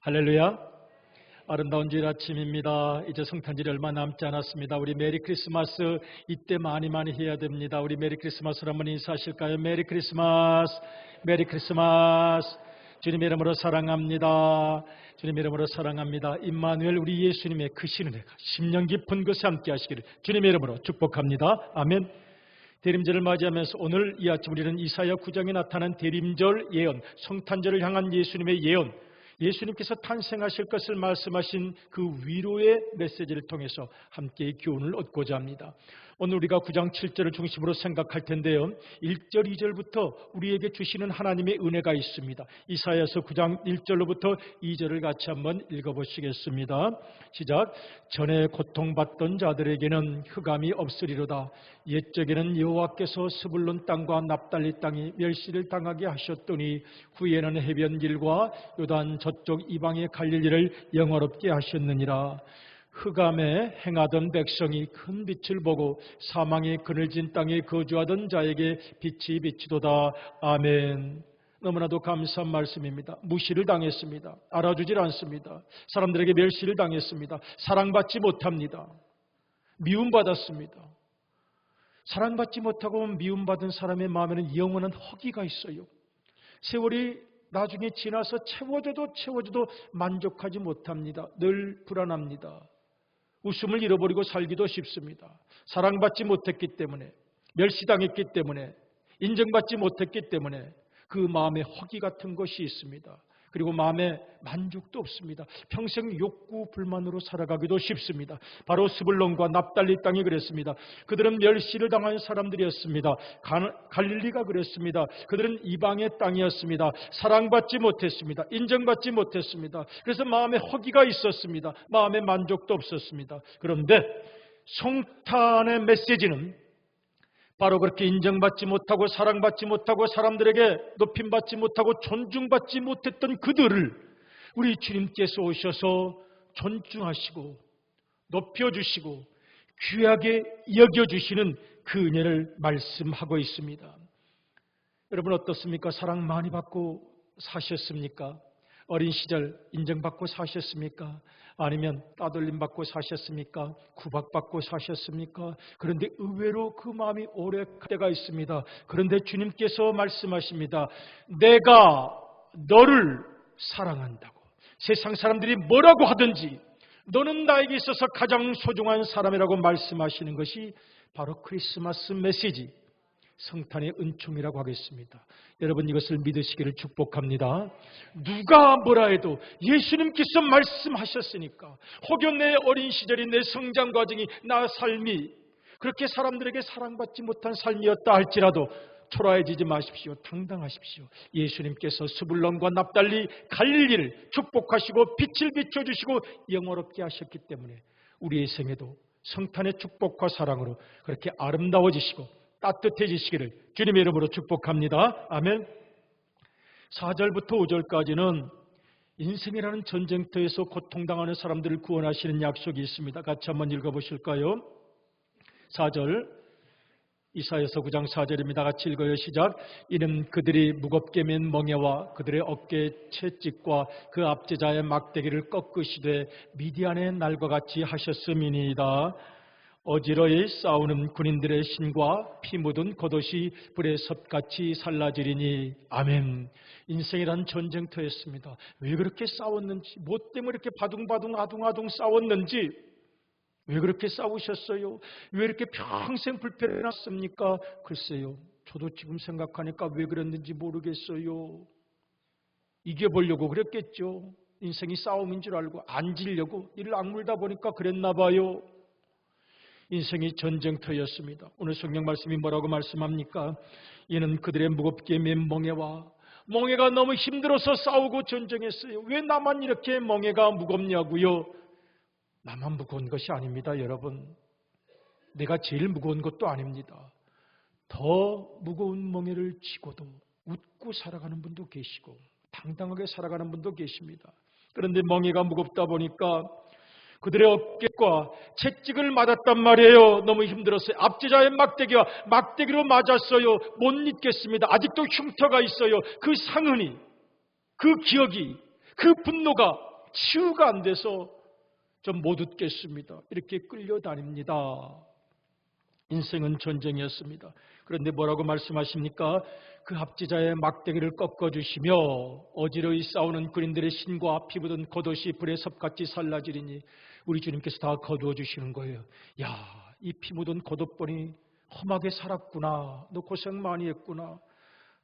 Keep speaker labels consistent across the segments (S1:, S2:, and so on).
S1: 할렐루야. 아름다운 주일 아침입니다. 이제 성탄절이 얼마 남지 않았습니다. 우리 메리 크리스마스 이때 많이 해야 됩니다. 우리 메리 크리스마스로 한번 인사하실까요? 메리 크리스마스, 메리 크리스마스. 주님의 이름으로 사랑합니다. 주님의 이름으로 사랑합니다. 임마누엘 우리 예수님의 크신 은혜가 심령 깊은 곳에 함께 하시기를 주님의 이름으로 축복합니다. 아멘. 대림절을 맞이하면서 오늘 이 아침 우리는 이사야 9장에 나타난 대림절 예언, 성탄절을 향한 예수님의 예언, 예수님께서 탄생하실 것을 말씀하신 그 위로의 메시지를 통해서 함께 교훈을 얻고자 합니다. 오늘 우리가 9장 7절을 중심으로 생각할 텐데요, 1절 2절부터 우리에게 주시는 하나님의 은혜가 있습니다. 이사야서 9장 1절로부터 2절을 같이 한번 읽어보시겠습니다. 시작. 전에 고통받던 자들에게는 흑암이 없으리로다. 옛적에는 여호와께서 스불론 땅과 납달리 땅이 멸시를 당하게 하셨더니 후에는 해변 길과 요단 저쪽 이방의 갈릴 일을 영화롭게 하셨느니라. 흑암에 행하던 백성이 큰 빛을 보고 사망의 그늘진 땅에 거주하던 자에게 빛이 비치도다. 아멘. 너무나도 감사한 말씀입니다. 무시를 당했습니다. 알아주질 않습니다. 사람들에게 멸시를 당했습니다. 사랑받지 못합니다. 미움받았습니다. 사랑받지 못하고 미움받은 사람의 마음에는 영원한 허기가 있어요. 세월이 나중에 지나서 채워져도 만족하지 못합니다. 늘 불안합니다. 웃음을 잃어버리고 살기도 쉽습니다. 사랑받지 못했기 때문에, 멸시당했기 때문에, 인정받지 못했기 때문에 그 마음에 허기 같은 것이 있습니다. 그리고 마음에 만족도 없습니다. 평생 욕구 불만으로 살아가기도 쉽습니다. 바로 스불론과 납달리 땅이 그랬습니다. 그들은 멸시를 당한 사람들이었습니다. 갈릴리가 그랬습니다. 그들은 이방의 땅이었습니다. 사랑받지 못했습니다. 인정받지 못했습니다. 그래서 마음에 허기가 있었습니다. 마음에 만족도 없었습니다. 그런데 성탄의 메시지는 바로 그렇게 인정받지 못하고 사랑받지 못하고 사람들에게 높임받지 못하고 존중받지 못했던 그들을 우리 주님께서 오셔서 존중하시고 높여주시고 귀하게 여겨주시는 그 은혜를 말씀하고 있습니다. 여러분 어떻습니까? 사랑 많이 받고 사셨습니까? 어린 시절 인정받고 사셨습니까? 아니면 따돌림 받고 사셨습니까? 구박받고 사셨습니까? 그런데 의외로 그 마음이 오래 갈 때가 있습니다. 그런데 주님께서 말씀하십니다. 내가 너를 사랑한다고. 세상 사람들이 뭐라고 하든지 너는 나에게 있어서 가장 소중한 사람이라고 말씀하시는 것이 바로 크리스마스 메시지, 성탄의 은총이라고 하겠습니다. 여러분 이것을 믿으시기를 축복합니다. 누가 뭐라 해도 예수님께서 말씀하셨으니까, 혹여 내 어린 시절이, 내 성장 과정이, 나 삶이 그렇게 사람들에게 사랑받지 못한 삶이었다 할지라도 초라해지지 마십시오. 당당하십시오. 예수님께서 스불론과 납달리 갈릴리를 축복하시고 빛을 비춰주시고 영원롭게 하셨기 때문에 우리의 생애도 성탄의 축복과 사랑으로 그렇게 아름다워지시고 따뜻해지시기를 주님의 이름으로 축복합니다. 아멘. 4절부터 5절까지는 인생이라는 전쟁터에서 고통당하는 사람들을 구원하시는 약속이 있습니다. 같이 한번 읽어보실까요? 4절, 이사야서 9장 4절입니다. 같이 읽어요. 시작. 이는 그들이 무겁게 맨 멍에와 그들의 어깨 채찍과 그 압제자의 막대기를 꺾으시되 미디안의 날과 같이 하셨음이니이다. 어지러이 싸우는 군인들의 신과 피 묻은 겉옷이 불의 섭같이 살라지리니. 아멘. 인생이란 전쟁터였습니다. 왜 그렇게 싸웠는지, 뭐 때문에 이렇게 바둥바둥 아둥아둥 싸웠는지, 왜 그렇게 싸우셨어요? 왜 이렇게 평생 불편해 놨습니까? 글쎄요, 저도 지금 생각하니까 왜 그랬는지 모르겠어요. 이겨보려고 그랬겠죠. 인생이 싸움인 줄 알고 안 지려고 이를 악물다 보니까 그랬나 봐요. 인생이 전쟁터였습니다. 오늘 성경 말씀이 뭐라고 말씀합니까? 이는 그들의 무겁게 맨 멍에와, 멍에가 너무 힘들어서 싸우고 전쟁했어요. 왜 나만 이렇게 멍에가 무겁냐고요? 나만 무거운 것이 아닙니다, 여러분. 내가 제일 무거운 것도 아닙니다. 더 무거운 멍에를 쥐고도 웃고 살아가는 분도 계시고 당당하게 살아가는 분도 계십니다. 그런데 멍에가 무겁다 보니까 그들의 어깨과 채찍을 맞았단 말이에요. 너무 힘들었어요. 압제자의 막대기로 맞았어요. 못 잊겠습니다. 아직도 흉터가 있어요. 그 상흔이, 그 기억이, 그 분노가 치유가 안 돼서 좀 못 웃겠습니다. 이렇게 끌려다닙니다. 인생은 전쟁이었습니다. 그런데 뭐라고 말씀하십니까? 그 합지자의 막대기를 꺾어주시며 어지러이 싸우는 군인들의 신과 피 묻은 겉옷이 불의 섭같이 살라지리니 우리 주님께서 다 거두어 주시는 거예요. 야, 이 피 묻은 겉옷 보니 험하게 살았구나. 너 고생 많이 했구나.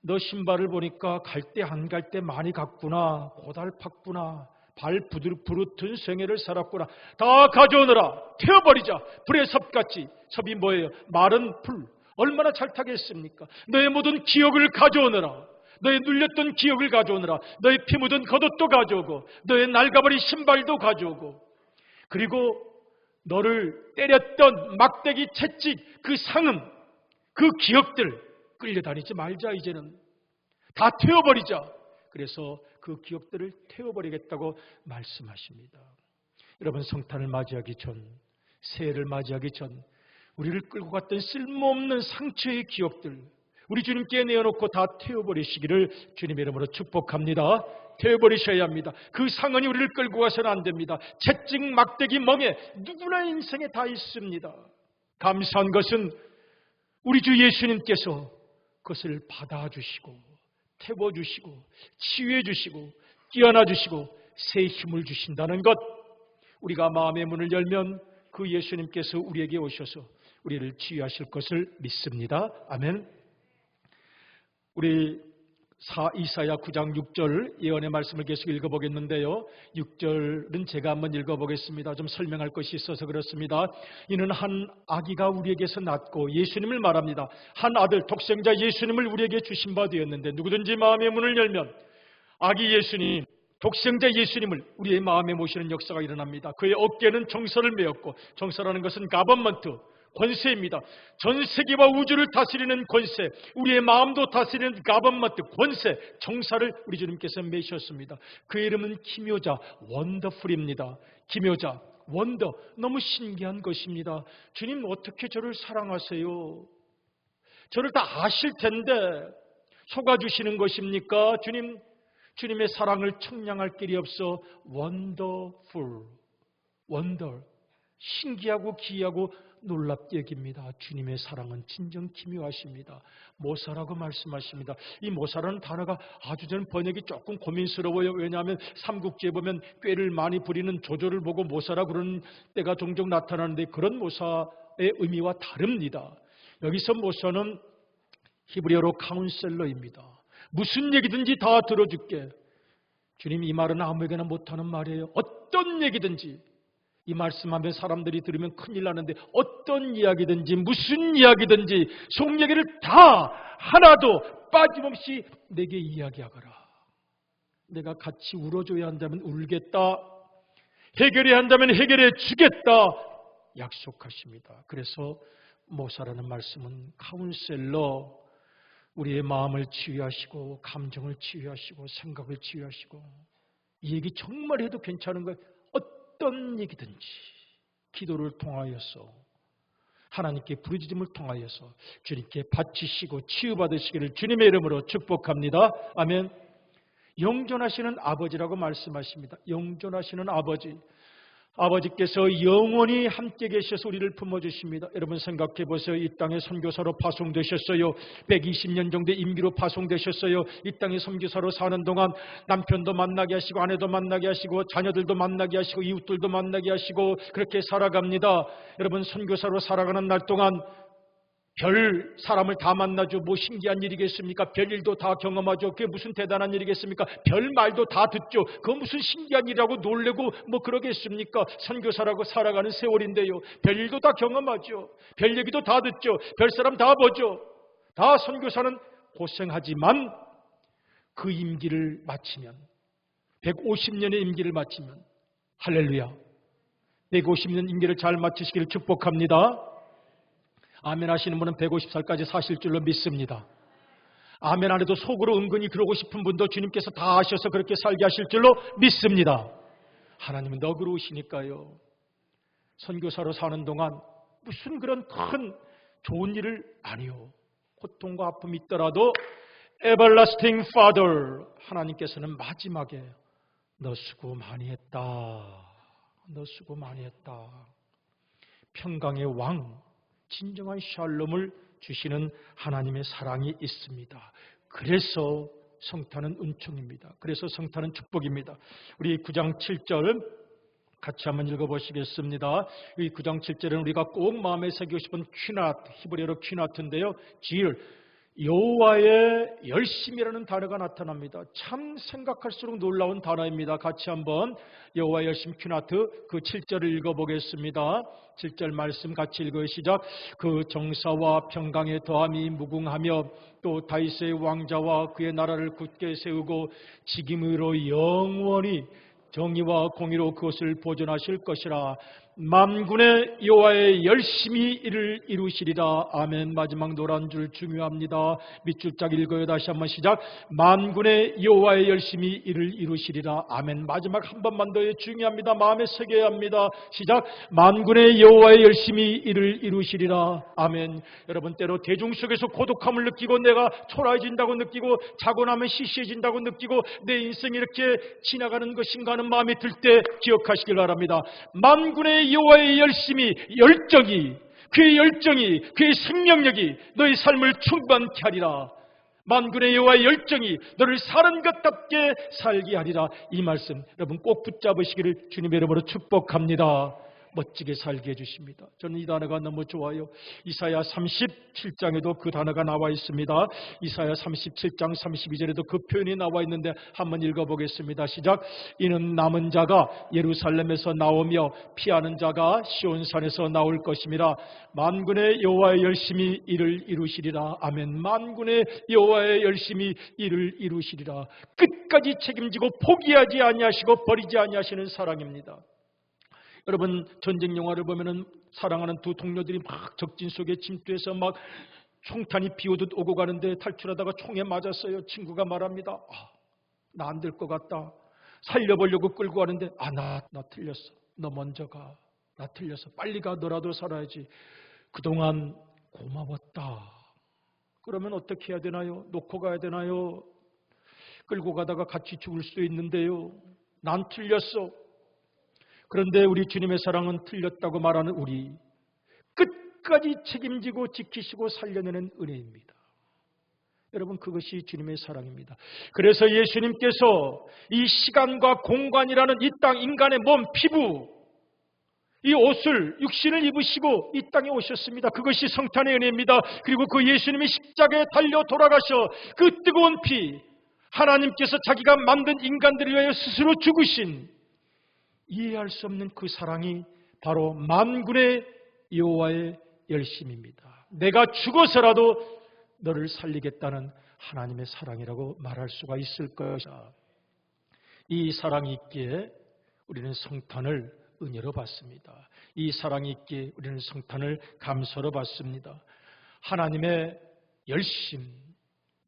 S1: 너 신발을 보니까 갈 때 안 갈 때 많이 갔구나. 고달팠구나. 발 부르튼 생애를 살았구나. 다 가져오너라. 태워버리자. 불의 섭같이. 섭이 뭐예요? 마른 불. 얼마나 잘 타겠습니까? 너의 모든 기억을 가져오너라. 너의 눌렸던 기억을 가져오너라. 너의 피 묻은 겉옷도 가져오고 너의 낡아버린 신발도 가져오고 그리고 너를 때렸던 막대기 채찍 그 상흔 그 기억들 끌려다니지 말자. 이제는 다 태워버리자. 그래서 그 기억들을 태워버리겠다고 말씀하십니다. 여러분, 성탄을 맞이하기 전, 새해를 맞이하기 전 우리를 끌고 갔던 쓸모없는 상처의 기억들 우리 주님께 내어놓고 다 태워버리시기를 주님의 이름으로 축복합니다. 태워버리셔야 합니다. 그 상흔이 우리를 끌고 가서는 안 됩니다. 채찍, 막대기, 멍에 누구나 인생에 다 있습니다. 감사한 것은 우리 주 예수님께서 그것을 받아주시고 태워주시고 치유해주시고 깨어나주시고 새 힘을 주신다는 것, 우리가 마음의 문을 열면 그 예수님께서 우리에게 오셔서 우리를 치유하실 것을 믿습니다. 아멘. 우리 이사야 9장 6절 예언의 말씀을 계속 읽어보겠는데요. 6절은 제가 한번 읽어보겠습니다. 좀 설명할 것이 있어서 그렇습니다. 이는 한 아기가 우리에게서 낳고, 예수님을 말합니다. 한 아들 독생자 예수님을 우리에게 주신 바 되었는데, 누구든지 마음의 문을 열면 아기 예수님, 독생자 예수님을 우리의 마음에 모시는 역사가 일어납니다. 그의 어깨는 정서를 메었고, 정서라는 것은 가버먼트, 권세입니다. 전 세계와 우주를 다스리는 권세, 우리의 마음도 다스리는 가버먼트, 권세, 정사를 우리 주님께서 메셨습니다. 그의 이름은 기묘자, 원더풀입니다. 기묘자, 원더, 너무 신기한 것입니다. 주님 어떻게 저를 사랑하세요? 저를 다 아실 텐데 속아주시는 것입니까? 주님의 사랑을 청량할 길이 없어 원더풀, 원더, 신기하고 기이하고 놀랍게 여깁니다. 주님의 사랑은 진정 기묘하십니다. 모사라고 말씀하십니다. 이 모사라는 단어가 아주 전 번역이 조금 고민스러워요. 왜냐하면 삼국지에 보면 꾀를 많이 부리는 조조를 보고 모사라 그러는 때가 종종 나타나는데, 그런 모사의 의미와 다릅니다. 여기서 모사는 히브리어로 카운셀러입니다. 무슨 얘기든지 다 들어줄게. 주님, 이 말은 아무에게나 못하는 말이에요. 어떤 얘기든지, 이 말씀하면 사람들이 들으면 큰일 나는데, 어떤 이야기든지 무슨 이야기든지 속 얘기를 다 하나도 빠짐없이 내게 이야기하거라. 내가 같이 울어줘야 한다면 울겠다, 해결해야 한다면 해결해 주겠다 약속하십니다. 그래서 모사라는 말씀은 카운셀러, 우리의 마음을 치유하시고 감정을 치유하시고 생각을 치유하시고, 이 얘기 정말 해도 괜찮은 거예요. 어떤 얘기든지 기도를 통하여서, 하나님께 부르짖음을 통하여서 주님께 바치시고 치유받으시기를 주님의 이름으로 축복합니다. 아멘. 영존하시는 아버지라고 말씀하십니다. 영존하시는 아버지, 아버지께서 영원히 함께 계셔서 우리를 품어주십니다. 여러분 생각해 보세요. 이 땅에 선교사로 파송되셨어요. 120년 정도 임기로 파송되셨어요. 이 땅에 선교사로 사는 동안 남편도 만나게 하시고, 아내도 만나게 하시고, 자녀들도 만나게 하시고, 이웃들도 만나게 하시고, 그렇게 살아갑니다. 여러분, 선교사로 살아가는 날 동안 별 사람을 다 만나죠. 뭐 신기한 일이겠습니까? 별일도 다 경험하죠. 그게 무슨 대단한 일이겠습니까? 별 말도 다 듣죠. 그건 무슨 신기한 일이라고 놀래고 뭐 그러겠습니까? 선교사라고 살아가는 세월인데요. 별일도 다 경험하죠. 별 얘기도 다 듣죠. 별 사람 다 보죠. 다 선교사는 고생하지만 그 임기를 마치면, 150년의 임기를 마치면, 할렐루야, 150년 임기를 잘 마치시기를 축복합니다. 아멘 하시는 분은 150살까지 사실 줄로 믿습니다. 아멘 안 해도 속으로 은근히 그러고 싶은 분도 주님께서 다 아셔서 그렇게 살게 하실 줄로 믿습니다. 하나님은 너그러우시니까요. 선교사로 사는 동안 무슨 그런 큰 좋은 일을 아니요, 고통과 아픔이 있더라도 Everlasting Father, 하나님께서는 마지막에 너 수고 많이 했다. 너 수고 많이 했다. 평강의 왕, 진정한 샬롬을 주시는 하나님의 사랑이 있습니다. 그래서 성탄은 은총입니다. 그래서 성탄은 축복입니다. 우리 9장 7절 같이 한번 읽어보시겠습니다. 이 9장 7절은 우리가 꼭 마음에 새기고 싶은 퀴낫, 히브리어로 퀴낫인데요. 질, 여호와의 열심이라는 단어가 나타납니다. 참 생각할수록 놀라운 단어입니다. 같이 한번 여호와의 열심 퀴나트 그 7절을 읽어보겠습니다. 7절 말씀 같이 읽어요. 시작. 그 정사와 평강의 더함이 무궁하며 또 다윗의 왕자와 그의 나라를 굳게 세우고 직임으로 영원히 정의와 공의로 그것을 보존하실 것이라. 만군의 여호와의 열심히 이를 이루시리라. 아멘. 마지막 노란 줄 중요합니다. 밑줄 짝 읽어요. 다시 한번 시작. 만군의 여호와의 열심히 이를 이루시리라. 아멘. 마지막 한 번만 더 중요합니다. 마음에 새겨야 합니다. 시작. 만군의 여호와의 열심히 이를 이루시리라. 아멘. 여러분, 때로 대중 속에서 고독함을 느끼고 내가 초라해진다고 느끼고 자고 나면 시시해진다고 느끼고 내 인생이 이렇게 지나가는 것인가 하는 마음이 들 때 기억하시길 바랍니다. 만군의 여호와의 열심히, 열정이, 그의 열정이, 그의 생명력이 너의 삶을 충만케 하리라. 만군의 여호와의 열정이 너를 사는 것답게 살게 하리라. 이 말씀 여러분 꼭 붙잡으시기를 주님의 이름으로 축복합니다. 멋지게 살게 해주십니다. 저는 이 단어가 너무 좋아요. 이사야 37장에도 그 단어가 나와 있습니다. 이사야 37장 32절에도 그 표현이 나와 있는데 한번 읽어보겠습니다. 시작. 이는 남은 자가 예루살렘에서 나오며 피하는 자가 시온산에서 나올 것임이라. 만군의 여호와의 열심히 이를 이루시리라. 아멘. 만군의 여호와의 열심히 이를 이루시리라. 끝까지 책임지고 포기하지 아니하시고 버리지 아니하시는 사랑입니다. 여러분, 전쟁 영화를 보면은 사랑하는 두 동료들이 막 적진 속에 침투해서 막 총탄이 비오듯 오고 가는데 탈출하다가 총에 맞았어요. 친구가 말합니다. 나 안 될 것 같다. 살려보려고 끌고 가는데 나 틀렸어. 너 먼저 가. 나 틀렸어. 빨리 가. 너라도 살아야지. 그동안 고마웠다. 그러면 어떻게 해야 되나요? 놓고 가야 되나요? 끌고 가다가 같이 죽을 수도 있는데요. 난 틀렸어. 그런데 우리 주님의 사랑은 틀렸다고 말하는 우리 끝까지 책임지고 지키시고 살려내는 은혜입니다. 여러분, 그것이 주님의 사랑입니다. 그래서 예수님께서 이 시간과 공간이라는 이 땅 인간의 몸, 피부, 이 옷을, 육신을 입으시고 이 땅에 오셨습니다. 그것이 성탄의 은혜입니다. 그리고 그 예수님이 십자가에 달려 돌아가셔 그 뜨거운 피, 하나님께서 자기가 만든 인간들을 위하여 스스로 죽으신 이해할 수 없는 그 사랑이 바로 만군의 여호와의 열심입니다. 내가 죽어서라도 너를 살리겠다는 하나님의 사랑이라고 말할 수가 있을 것이다. 이 사랑이 있기에 우리는 성탄을 은혜로 받습니다. 이 사랑이 있기에 우리는 성탄을 감사로 받습니다. 하나님의 열심,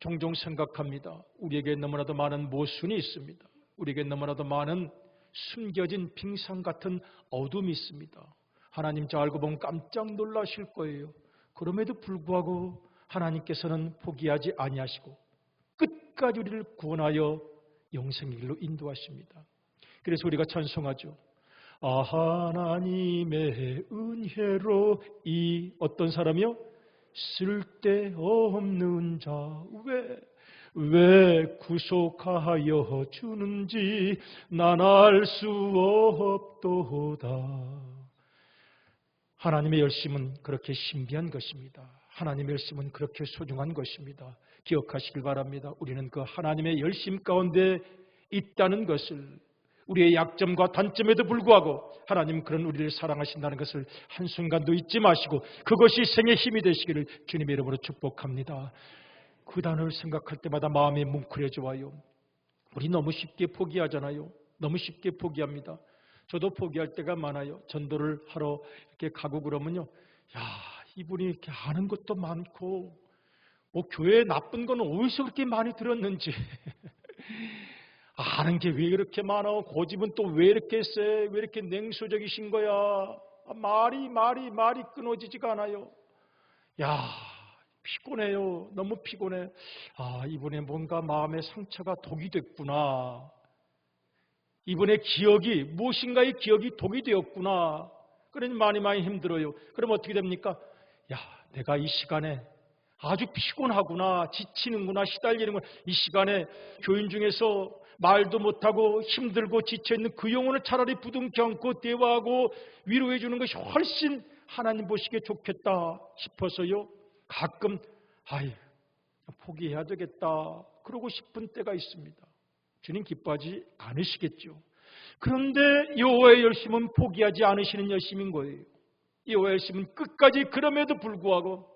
S1: 종종 생각합니다. 우리에게 너무나도 많은 모순이 있습니다. 우리에게 너무나도 많은 숨겨진 빙상 같은 어둠이 있습니다. 하나님 저 알고 보면 깜짝 놀라실 거예요. 그럼에도 불구하고 하나님께서는 포기하지 아니하시고 끝까지 우리를 구원하여 영생의 길로 인도하십니다. 그래서 우리가 찬송하죠. 하나님의 은혜로 이 어떤 사람이요? 쓸데없는 자 왜 구속하여 주는지 난 알 수 없도다. 하나님의 열심은 그렇게 신비한 것입니다. 하나님의 열심은 그렇게 소중한 것입니다. 기억하시길 바랍니다. 우리는 그 하나님의 열심 가운데 있다는 것을, 우리의 약점과 단점에도 불구하고 하나님 그런 우리를 사랑하신다는 것을 한순간도 잊지 마시고 그것이 생의 힘이 되시기를 주님의 이름으로 축복합니다. 그 단어를 생각할 때마다 마음이 뭉클해져와요. 우리 너무 쉽게 포기하잖아요. 너무 쉽게 포기합니다. 저도 포기할 때가 많아요. 전도를 하러 이렇게 가고 그러면요. 이분이 이렇게 아는 것도 많고, 교회에 나쁜 건 어디서 그렇게 많이 들었는지. 아는 게 왜 이렇게 많아? 고집은 또 왜 이렇게 세? 왜 이렇게 냉소적이신 거야? 말이 끊어지지가 않아요. 피곤해요. 너무 피곤해. 이분의 뭔가 마음의 상처가 독이 됐구나. 이번에 기억이, 무엇인가의 기억이 독이 되었구나. 그러니 많이 힘들어요. 그럼 어떻게 됩니까? 야, 내가 이 시간에 아주 피곤하구나, 지치는구나, 시달리는구나. 이 시간에 교인 중에서 말도 못하고 힘들고 지쳐있는 그 영혼을 차라리 부둥켜 안고 대화하고 위로해 주는 것이 훨씬 하나님 보시기에 좋겠다 싶어서요. 가끔 포기해야 되겠다 그러고 싶은 때가 있습니다. 주님 기뻐하지 않으시겠죠. 그런데 여호와의 열심은 포기하지 않으시는 열심인 거예요. 여호와의 열심은 끝까지 그럼에도 불구하고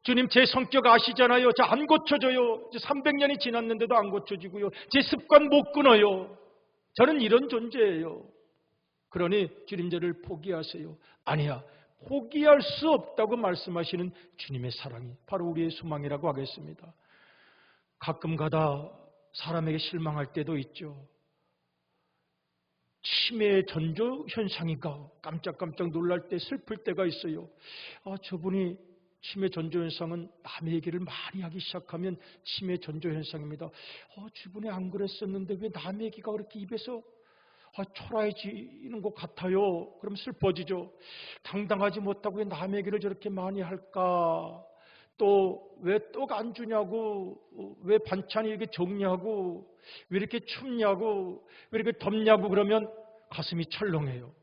S1: 주님 제 성격 아시잖아요. 저 안 고쳐져요. 300년이 지났는데도 안 고쳐지고요. 제 습관 못 끊어요. 저는 이런 존재예요. 그러니 주님 저를 포기하세요. 아니야. 포기할 수 없다고 말씀하시는 주님의 사랑이 바로 우리의 소망이라고 하겠습니다. 가끔 가다 사람에게 실망할 때도 있죠. 치매 전조 현상인가 깜짝깜짝 놀랄 때 슬플 때가 있어요. 저분이 치매 전조 현상은 남의 얘기를 많이 하기 시작하면 치매 전조 현상입니다. 주변에 안 그랬었는데 왜 남의 얘기가 그렇게 입에서 초라해지는 것 같아요. 그럼 슬퍼지죠. 당당하지 못하고 왜 남의 얘기를 저렇게 많이 할까? 또 왜 떡 안 주냐고, 왜 반찬이 이렇게 적냐고, 왜 이렇게 춥냐고, 왜 이렇게 덥냐고 그러면 가슴이 철렁해요.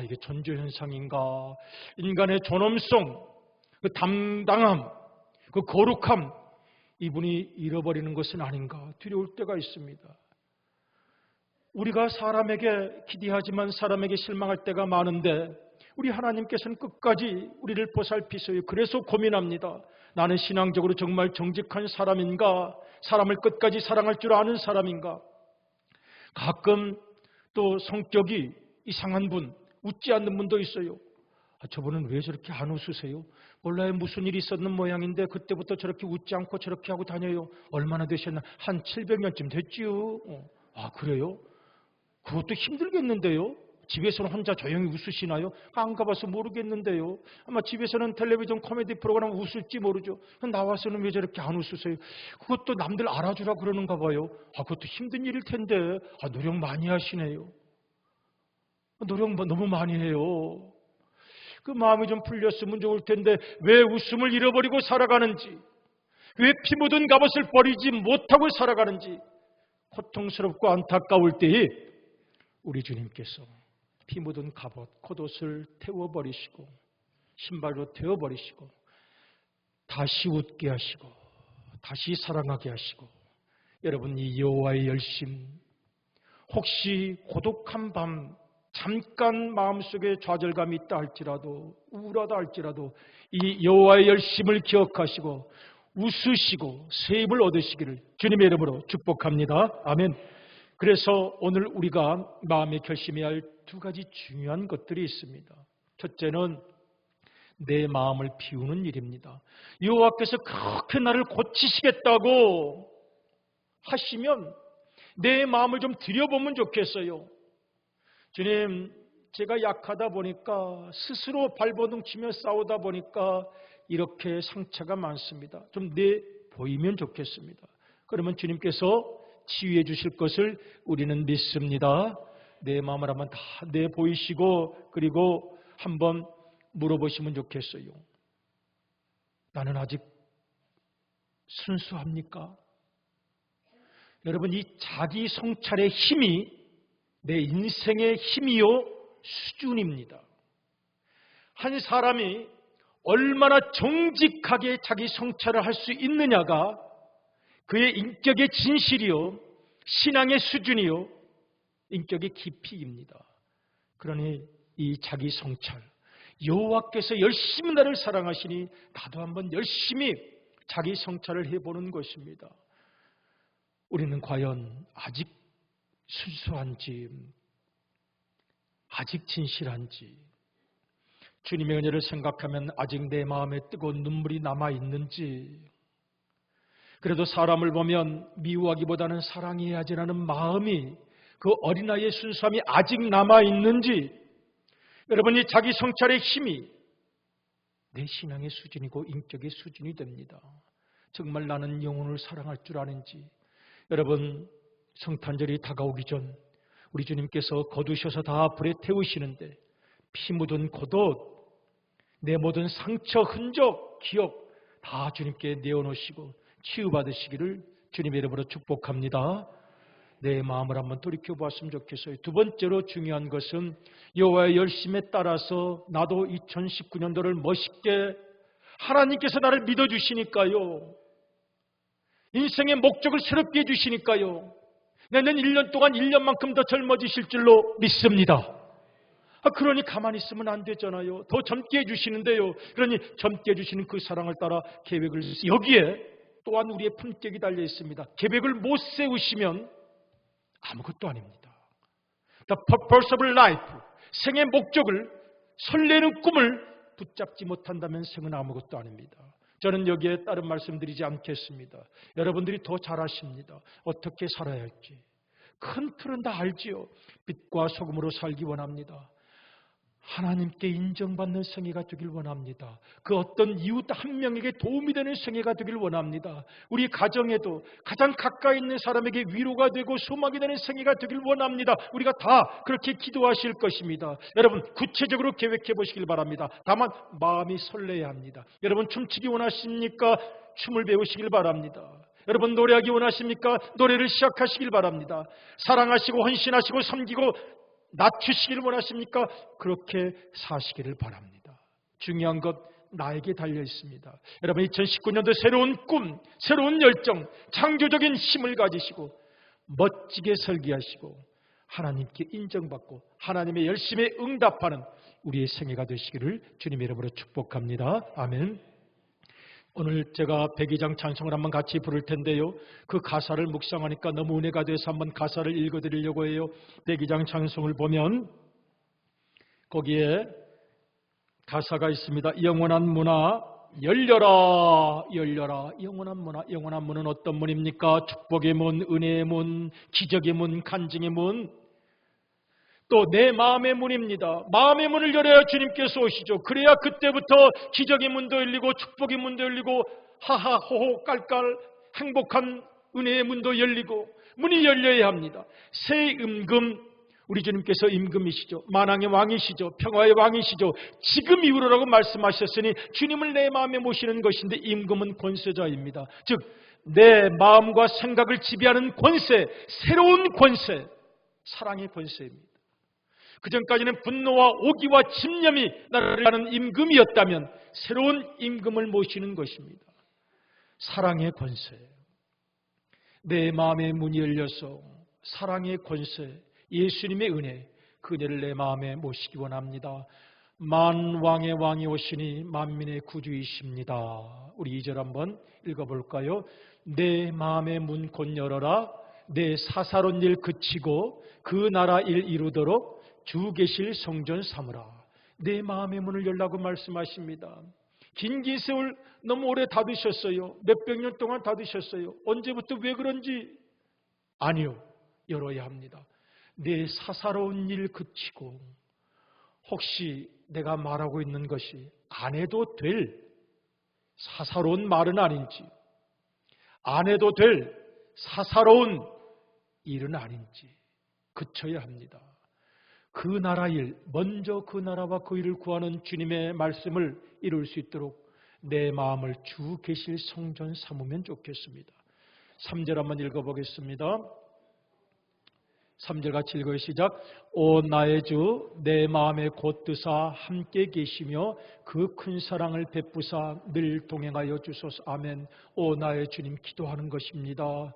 S1: 이게 전조 현상인가? 인간의 존엄성, 그 당당함, 그 거룩함, 이분이 잃어버리는 것은 아닌가 두려울 때가 있습니다. 우리가 사람에게 기대하지만 사람에게 실망할 때가 많은데 우리 하나님께서는 끝까지 우리를 보살피세요. 그래서 고민합니다. 나는 신앙적으로 정말 정직한 사람인가? 사람을 끝까지 사랑할 줄 아는 사람인가? 가끔 또 성격이 이상한 분, 웃지 않는 분도 있어요. 저분은 왜 저렇게 안 웃으세요? 몰라요. 무슨 일이 있었는 모양인데 그때부터 저렇게 웃지 않고 저렇게 하고 다녀요. 얼마나 되셨나? 한 700년쯤 됐지요. 그래요? 그것도 힘들겠는데요. 집에서는 혼자 조용히 웃으시나요? 안 가봐서 모르겠는데요. 아마 집에서는 텔레비전 코미디 프로그램 웃을지 모르죠. 나와서는 왜 저렇게 안 웃으세요? 그것도 남들 알아주라 그러는가 봐요. 그것도 힘든 일일 텐데 노력 많이 하시네요. 노력 너무 많이 해요. 그 마음이 좀 풀렸으면 좋을 텐데 왜 웃음을 잃어버리고 살아가는지, 왜 피 묻은 갑옷을 버리지 못하고 살아가는지 고통스럽고 안타까울 때에 우리 주님께서 피 묻은 갑옷, 겉옷을 태워버리시고 신발로 태워버리시고 다시 웃게 하시고 다시 사랑하게 하시고, 여러분 이 여호와의 열심, 혹시 고독한 밤 잠깐 마음속에 좌절감이 있다 할지라도 우울하다 할지라도 이 여호와의 열심을 기억하시고 웃으시고 새 힘을 얻으시기를 주님의 이름으로 축복합니다. 아멘. 그래서 오늘 우리가 마음에 결심해야 할 두 가지 중요한 것들이 있습니다. 첫째는 내 마음을 비우는 일입니다. 여호와께서 그렇게 나를 고치시겠다고 하시면 내 마음을 좀 들여보면 좋겠어요. 주님, 제가 약하다 보니까 스스로 발버둥 치며 싸우다 보니까 이렇게 상처가 많습니다. 좀 내보이면 좋겠습니다. 그러면 주님께서 치유해 주실 것을 우리는 믿습니다. 내 마음을 한번 다 내보이시고 그리고 한번 물어보시면 좋겠어요. 나는 아직 순수합니까? 여러분, 이 자기 성찰의 힘이 내 인생의 힘이요 수준입니다. 한 사람이 얼마나 정직하게 자기 성찰을 할 수 있느냐가 그의 인격의 진실이요 신앙의 수준이요 인격의 깊이입니다. 그러니 이 자기 성찰, 여호와께서 열심히 나를 사랑하시니 나도 한번 열심히 자기 성찰을 해보는 것입니다. 우리는 과연 아직 순수한지, 아직 진실한지, 주님의 은혜를 생각하면 아직 내 마음에 뜨거운 눈물이 남아있는지, 그래도 사람을 보면 미워하기보다는 사랑해야지 하는 마음이, 그 어린아이의 순수함이 아직 남아있는지, 여러분이 자기 성찰의 힘이 내 신앙의 수준이고 인격의 수준이 됩니다. 정말 나는 영혼을 사랑할 줄 아는지. 여러분, 성탄절이 다가오기 전 우리 주님께서 거두셔서 다 불에 태우시는데 피 묻은 겉옷, 내 모든 상처, 흔적, 기억 다 주님께 내어놓으시고 치유받으시기를 주님의 이름으로 축복합니다. 내 마음을 한번 돌이켜 보았으면 좋겠어요. 두 번째로 중요한 것은 여호와의 열심에 따라서 나도 2019년도를 멋있게 하나님께서 나를 믿어주시니까요. 인생의 목적을 새롭게 해주시니까요. 내년 1년 동안 1년만큼 더 젊어지실 줄로 믿습니다. 그러니 가만히 있으면 안 되잖아요. 더 젊게 해주시는데요. 그러니 젊게 해주시는 그 사랑을 따라 계획을 여기에 또한 우리의 품격이 달려 있습니다. 계획을 못 세우시면 아무것도 아닙니다. The purpose of life, 생의 목적을, 설레는 꿈을 붙잡지 못한다면 생은 아무것도 아닙니다. 저는 여기에 다른 말씀드리지 않겠습니다. 여러분들이 더 잘 아십니다. 어떻게 살아야 할지. 큰 틀은 다 알지요. 빛과 소금으로 살기 원합니다. 하나님께 인정받는 생애가 되길 원합니다. 그 어떤 이웃 한 명에게 도움이 되는 생애가 되길 원합니다. 우리 가정에도 가장 가까이 있는 사람에게 위로가 되고 소망이 되는 생애가 되길 원합니다. 우리가 다 그렇게 기도하실 것입니다. 여러분 구체적으로 계획해 보시길 바랍니다. 다만 마음이 설레야 합니다. 여러분 춤추기 원하십니까? 춤을 배우시길 바랍니다. 여러분 노래하기 원하십니까? 노래를 시작하시길 바랍니다. 사랑하시고 헌신하시고 섬기고 낮추시길 원하십니까? 그렇게 사시기를 바랍니다. 중요한 것 나에게 달려 있습니다. 여러분 2019년도 새로운 꿈, 새로운 열정, 창조적인 힘을 가지시고 멋지게 설계하시고 하나님께 인정받고 하나님의 열심에 응답하는 우리의 생애가 되시기를 주님의 이름으로 축복합니다. 아멘. 오늘 제가 백이장 찬송을 한번 같이 부를 텐데요. 그 가사를 묵상하니까 너무 은혜가 돼서 한번 가사를 읽어드리려고 해요. 백이장 찬송을 보면 거기에 가사가 있습니다. 영원한 문화 열려라 열려라. 영원한 문화, 영원한 문은 어떤 문입니까? 축복의 문, 은혜의 문, 기적의 문, 간증의 문, 또 내 마음의 문입니다. 마음의 문을 열어야 주님께서 오시죠. 그래야 그때부터 기적의 문도 열리고 축복의 문도 열리고 하하 호호 깔깔 행복한 은혜의 문도 열리고 문이 열려야 합니다. 새 임금, 우리 주님께서 임금이시죠. 만왕의 왕이시죠. 평화의 왕이시죠. 지금 이후로라고 말씀하셨으니 주님을 내 마음에 모시는 것인데 임금은 권세자입니다. 즉 내 마음과 생각을 지배하는 권세, 새로운 권세, 사랑의 권세입니다. 그전까지는 분노와 오기와 집념이 나를 하는 임금이었다면 새로운 임금을 모시는 것입니다. 사랑의 권세. 내 마음의 문이 열려서 사랑의 권세, 예수님의 은혜, 그 은혜를 내 마음에 모시기 원합니다. 만왕의 왕이 오시니 만민의 구주이십니다. 우리 2절 한번 읽어볼까요? 내 마음의 문 곧 열어라. 내 사사로운 일 그치고 그 나라 일 이루도록 주 계실 성전 삼으라. 내 마음의 문을 열라고 말씀하십니다. 긴 세월 너무 오래 닫으셨어요. 몇백 년 동안 닫으셨어요. 언제부터 왜 그런지? 아니요. 열어야 합니다. 내 사사로운 일 그치고, 혹시 내가 말하고 있는 것이 안 해도 될 사사로운 말은 아닌지, 안 해도 될 사사로운 일은 아닌지 그쳐야 합니다. 그 나라 일, 먼저 그 나라와 그 일을 구하는 주님의 말씀을 이룰 수 있도록 내 마음을 주 계실 성전 삼으면 좋겠습니다. 3절 한번 읽어보겠습니다. 3절 같이 읽어요. 시작. 오 나의 주 내 마음에 곧드사 함께 계시며 그 큰 사랑을 베푸사 늘 동행하여 주소서. 아멘. 오 나의 주님, 기도하는 것입니다.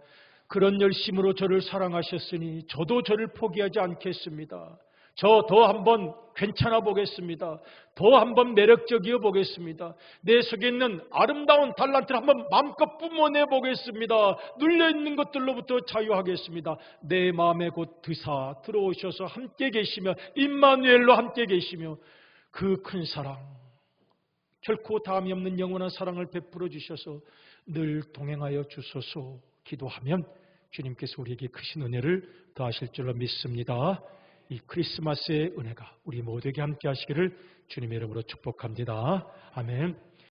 S1: 그런 열심으로 저를 사랑하셨으니 저도 저를 포기하지 않겠습니다. 저 더 한번 괜찮아 보겠습니다. 더 한번 매력적이어 보겠습니다. 내 속에 있는 아름다운 달란트를 한번 마음껏 뿜어내 보겠습니다. 눌려있는 것들로부터 자유하겠습니다. 내 마음에 곧 드사 들어오셔서 함께 계시며 임마누엘로 함께 계시며 그 큰 사랑, 결코 다함이 없는 영원한 사랑을 베풀어 주셔서 늘 동행하여 주소서. 기도하면 주님께서 우리에게 크신 은혜를 더하실 줄로 믿습니다. 이 크리스마스의 은혜가 우리 모두에게 함께 하시기를 주님의 이름으로 축복합니다. 아멘.